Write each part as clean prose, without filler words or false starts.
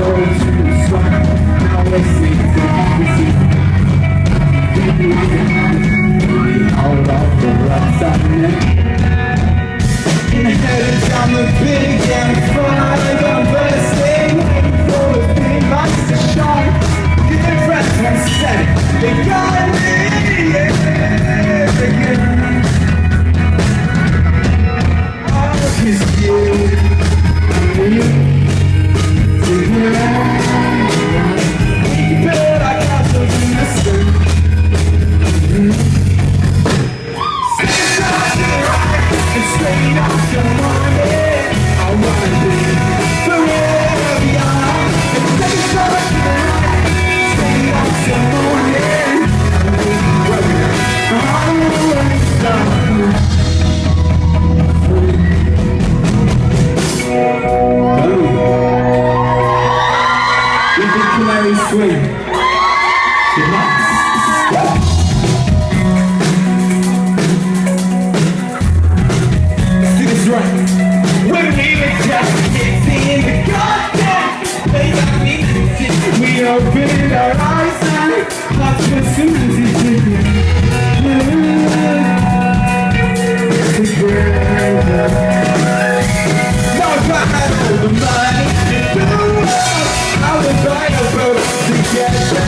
go to the sun. Now we're sitting all of the rocks I'm in. Headed down the big and fine. I'm bursting, waiting for the big lights to shine. Get dressed and set, they got me, yeah, again. Oh, 'cause you but I got something to say. Straight off the morning, I wanna be forever beyond. It's like straight off the morning, I'm always done. Give it Canary Sweet. Good night. When we were just in the goddamn place I need to sit, we opened our eyes and hearts were cemented together. Now if I had all the money in the world, I would buy a boat together.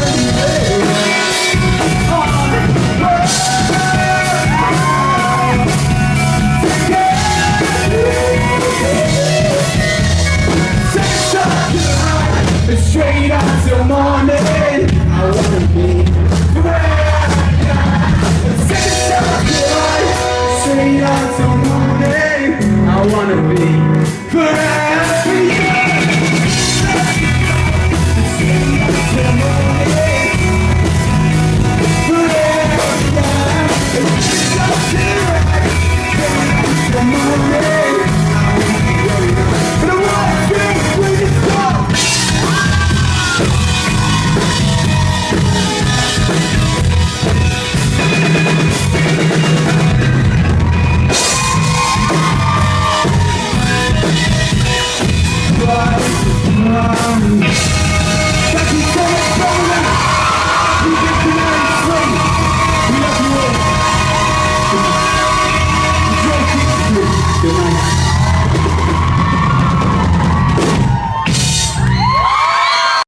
Straight up till morning, I wanna be forever. Straight up till morning, I wanna be forever.